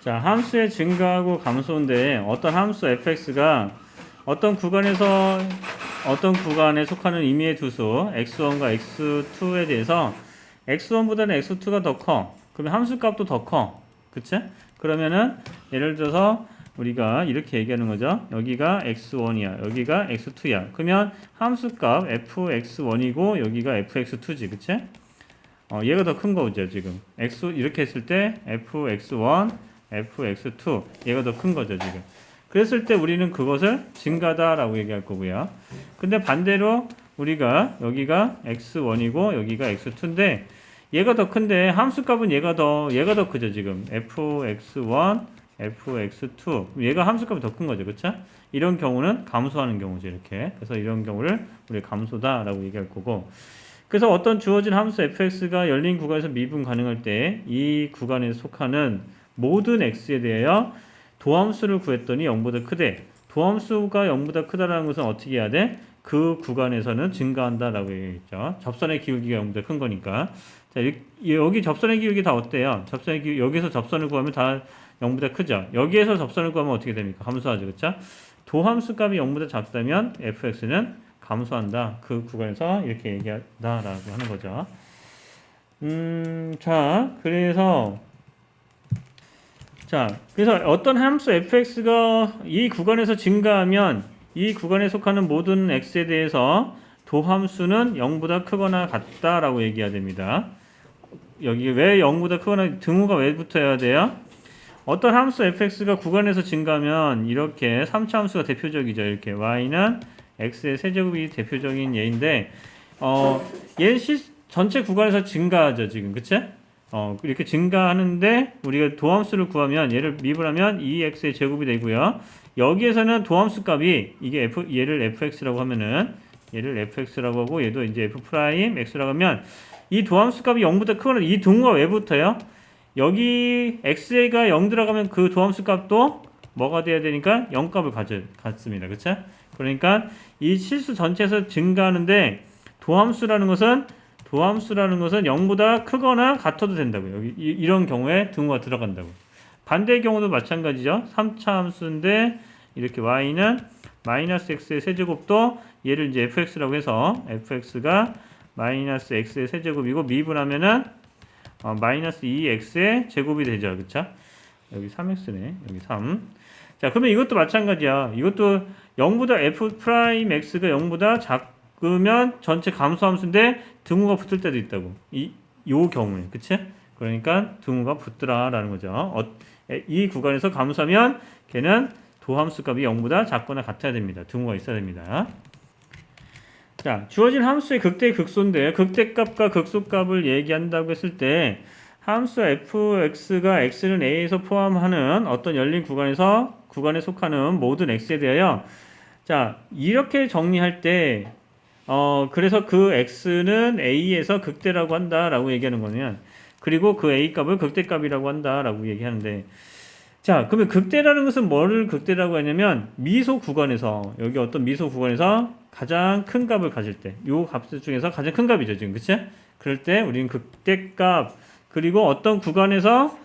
자, 함수의 증가하고 감소인데 어떤 함수 fx가 어떤 구간에서 어떤 구간에 속하는 임의의 두수 x1과 x2에 대해서 x1보다는 x2가 더 커. 그러면 함수 값도 더 커. 그치? 그러면은 예를 들어서 우리가 이렇게 얘기하는 거죠. 여기가 x1이야. 여기가 x2야. 그러면 함수 값 fx1이고 여기가 fx2지. 그치? 얘가 더 큰 거죠, 지금. x 이렇게 했을 때 fx1, fx2 얘가 더 큰 거죠, 지금. 그랬을 때 우리는 그것을 증가다라고 얘기할 거고요. 근데 반대로 우리가 여기가 x1이고 여기가 x2인데 얘가 더 큰데 함수 값은 얘가 더 크죠, 지금. fx1, fx2 얘가 함수 값이 더 큰 거죠, 그렇죠? 이런 경우는 감소하는 경우죠, 이렇게. 그래서 이런 경우를 우리 감소다라고 얘기할 거고. 그래서 어떤 주어진 함수 fx가 열린 구간에서 미분 가능할 때 이 구간에 속하는 모든 x에 대하여 도함수를 구했더니 0보다 크대. 도함수가 0보다 크다라는 것은 어떻게 해야 돼? 그 구간에서는 증가한다라고 얘기했죠. 접선의 기울기가 0보다 큰 거니까. 자, 여기 접선의 기울기 다 어때요? 접선의 기울기, 여기서 접선을 구하면 다 0보다 크죠. 여기에서 접선을 구하면 어떻게 됩니까? 감소하죠. 그렇죠? 도함수 값이 0보다 작다면 fx는 감소한다. 그 구간에서 이렇게 얘기한다라고 하는 거죠. 그래서 어떤 함수 fx가 이 구간에서 증가하면 이 구간에 속하는 모든 x에 대해서 도함수는 0보다 크거나 같다라고 얘기해야 됩니다. 여기 왜 0보다 크거나 등호가 왜 붙어야 돼요? 어떤 함수 fx가 구간에서 증가하면 이렇게 3차 함수가 대표적이죠. 이렇게 y는 x의 세제곱이 대표적인 예인데 얘는 전체 구간에서 증가하죠, 지금. 그치? 이렇게 증가하는데 우리가 도함수를 구하면 얘를 미분하면 2x의 제곱이 되고요. 여기에서는 도함수 값이 이게 얘를 fx라고 하면은 얘를 fx라고 하고 얘도 이제 f'x라고 하면 이 도함수 값이 0보다 크거나 이 등호가 왜 붙어요? 여기 x가 0 들어가면 그 도함수 값도 뭐가 돼야 되니까 0값을 갖습니다. 그쵸? 그러니까 이 실수 전체에서 증가하는데 도함수라는 것은 0보다 크거나 같아도 된다고요. 여기 이런 경우에 등호가 들어간다고. 반대의 경우도 마찬가지죠. 3차 함수인데 이렇게 y는 마이너스 x의 세제곱도 얘를 이제 fx라고 해서 fx가 마이너스 x의 세제곱이고 미분하면은 마이너스 2x의 제곱이 되죠. 그쵸? 여기 3x네. 여기 3. 자, 그러면 이것도 마찬가지야. 이것도 0보다 f'x가 0보다 작으면 전체 감소함수인데 등호가 붙을 때도 있다고. 요 경우에. 그치? 그러니까 등호가 붙더라라는 거죠. 이 구간에서 감소하면 걔는 도함수 값이 0보다 작거나 같아야 됩니다. 등호가 있어야 됩니다. 자, 주어진 함수의 극대 극소인데 극대값과 극소값을 얘기한다고 했을 때 함수 fx가 x는 a에서 포함하는 어떤 열린 구간에 속하는 모든 x에 대하여 자, 이렇게 정리할 때 그래서 그 x는 a에서 극대라고 한다라고 얘기하는 거면 그리고 그 a 값을 극대값이라고 한다라고 얘기하는데 자, 그러면 극대라는 것은 뭐를 극대라고 하냐면 미소 구간에서 여기 어떤 미소 구간에서 가장 큰 값을 가질 때 요 값 중에서 가장 큰 값이죠, 지금. 그치? 그럴 때 우리는 극대값 그리고 어떤 구간에서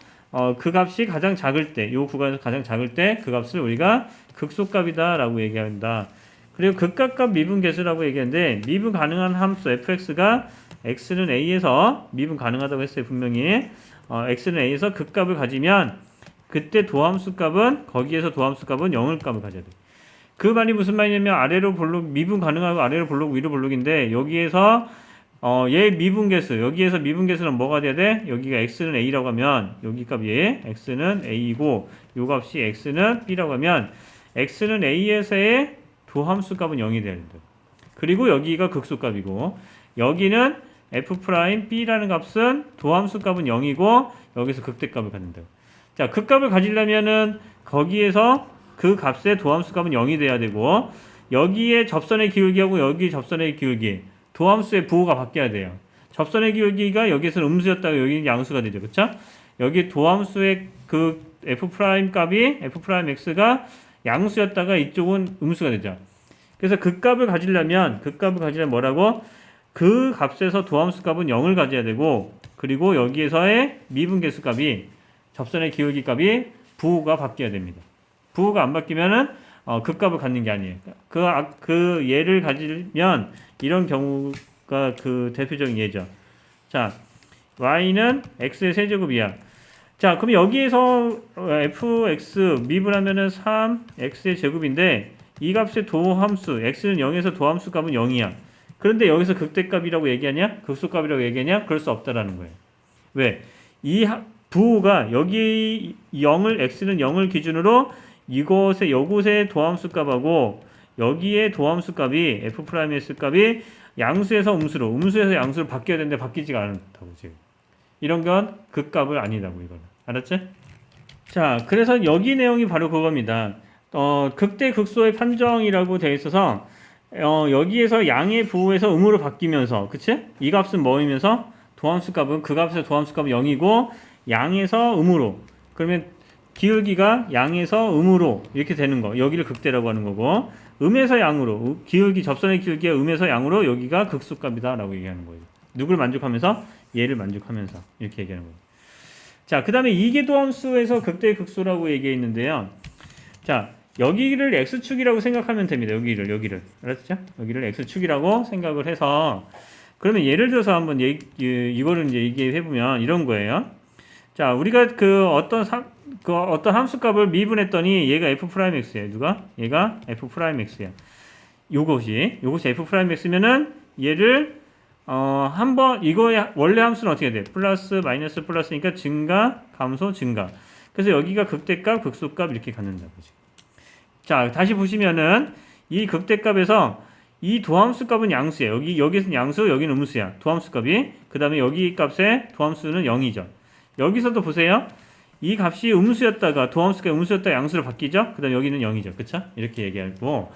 그 값이 가장 작을 때 요 구간에서 가장 작을 때 그 값을 우리가 극소값이다라고 얘기한다. 그리고 극각값 미분계수라고 얘기하는데 미분 가능한 함수 fx가 x는 a에서 미분 가능하다고 했어요, 분명히. x는 a에서 극값을 가지면 그때 도함수 값은 거기에서 도함수 값은 0을 값을 가져야 돼. 그 말이 무슨 말이냐면 아래로 볼록 미분 가능하고 아래로 볼록 위로 볼록인데 여기에서 얘 미분계수 여기에서 미분계수는 뭐가 돼야 돼? 여기가 x는 a라고 하면 여기 값이 x는 a이고 요 값이 x는 b라고 하면 x는 a에서의 도함수 값은 0이 돼야 된다. 그리고 여기가 극소값이고 여기는 f'b라는 값은 도함수 값은 0이고 여기서 극대값을 갖는다. 자, 그 값을 가지려면은 거기에서 그 값의 도함수 값은 0이 돼야 되고 여기에 접선의 기울기하고 여기 접선의 기울기 도함수의 부호가 바뀌어야 돼요. 접선의 기울기가 여기에서는 음수였다가 여기는 양수가 되죠. 그쵸? 여기 도함수의 그 f' 값이 f'x가 양수였다가 이쪽은 음수가 되죠. 그래서 그 값을 가지려면 뭐라고? 그 값에서 도함수 값은 0을 가져야 되고 그리고 여기에서의 미분계수 값이 접선의 기울기 값이 부호가 바뀌어야 됩니다. 부호가 안 바뀌면은 극값을 갖는 게 아니에요. 그 예를 가지면 이런 경우가 그 대표적인 예죠. 자, y는 x의 세제곱이야. 자, 그럼 여기에서 fx 미분하면은 3x의 제곱인데 이 값의 도함수 x는 0에서 도함수 값은 0이야. 그런데 여기서 극대값이라고 얘기하냐? 극소값이라고 얘기하냐? 그럴 수 없다라는 거예요. 왜? 이 부호가 여기 0을 x는 0을 기준으로 요곳의 도함수 값하고 여기에 도함수 값이 f'스 값이 양수에서 음수에서 양수로 바뀌어야 되는데 바뀌지가 않다고 지금. 이런 건 극값을 아니다고 이거는. 알았지? 자, 그래서 여기 내용이 바로 그겁니다. 극대 극소의 판정이라고 되어 있어서 여기에서 양의 부호에서 음으로 바뀌면서, 그치? 이 값은 뭐이면서 도함수 값은 그 값에서 도함수 값은 0이고 양에서 음으로. 그러면 기울기가 양에서 음으로 이렇게 되는 거. 여기를 극대라고 하는 거고 음에서 양으로 접선의 기울기가 음에서 양으로 여기가 극소값이다라고 얘기하는 거예요. 누굴 만족하면서? 얘를 만족하면서 이렇게 얘기하는 거예요. 자, 그 다음에 이계도함수에서 극대 극소라고 얘기했는데요. 자, 여기를 x축이라고 생각하면 됩니다. 여기를 알았죠? 여기를 x축이라고 생각을 해서 그러면 예를 들어서 한번 이거를 이제 얘기해 보면 이런 거예요. 자, 우리가 어떤 함수값을 미분했더니 얘가 f'x예요. 누가? 얘가 f'x야. 요것이 f'x면은 얘를 한번 이거의 원래 함수는 어떻게 돼? 플러스 마이너스 플러스니까 증가, 감소, 증가. 그래서 여기가 극대값, 극소값 이렇게 갖는다고 지금. 자, 다시 보시면은 이 극대값에서 이 도함수 값은 양수예요. 여기서는 양수, 여기는 음수야. 도함수 값이. 그다음에 여기 값의 도함수는 0이죠. 여기서도 보세요. 이 값이 음수였다가 도함수가 음수였다가 양수로 바뀌죠. 그다음에 여기는 0이죠. 그쵸? 이렇게 얘기하고.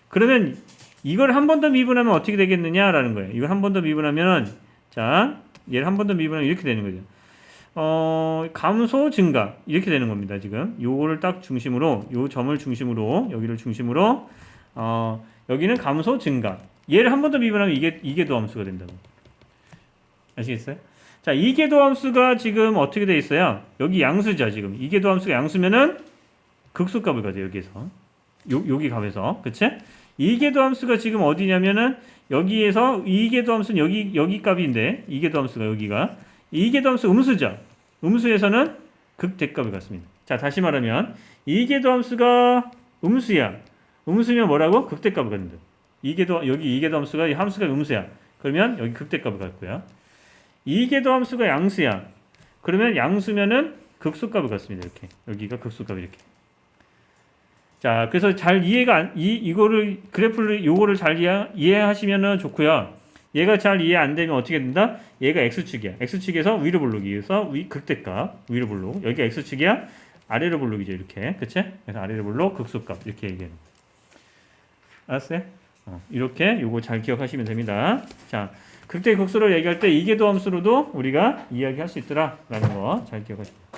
그러면 이걸 한 번 더 미분하면 어떻게 되겠느냐라는 거예요. 이걸 한 번 더 미분하면 자, 얘를 한 번 더 미분하면 이렇게 되는 거죠. 감소, 증가 이렇게 되는 겁니다. 지금 요거를 딱 중심으로 요 점을 중심으로 여기를 중심으로 여기는 감소, 증가. 얘를 한 번 더 미분하면 이게 도함수가 된다고. 아시겠어요? 자, 이게 도함수가 지금 어떻게 돼 있어요? 여기 양수죠, 지금. 이게 도함수가 양수면은 극소값을 가져 여기에서. 여기 값에서. 그치? 이계도함수가 지금 어디냐면은 여기에서 이계도함수는 여기 값인데 이계도함수가 여기가 이계도함수 음수죠. 음수에서는 극대값을 갖습니다. 자, 다시 말하면 이계도함수가 음수야. 음수면 뭐라고? 극대값을 갖는다. 여기 이계도함수가 이 함수가 음수야. 그러면 여기 극대값을 갖고요. 이계도함수가 양수야. 그러면 양수면은 극소값을 갖습니다. 이렇게 여기가 극소값 이렇게. 자, 그래서 잘 이거를 그래프를 요거를 잘 이해하시면은 좋고요. 얘가 잘 이해 안 되면 어떻게 된다? 얘가 x축이야. x축에서 위로 볼록이 위해서 극대값 위로 볼록. 여기가 x축이야. 아래로 볼록이죠. 이렇게. 그치? 그래서 아래로 볼록 극소값 이렇게 얘기해요. 알았어요? 이렇게 요거 잘 기억하시면 됩니다. 자, 극대 극소를 얘기할 때 이계도함수로도 우리가 이야기할 수 있더라라는 거 잘 기억하시면 됩니다.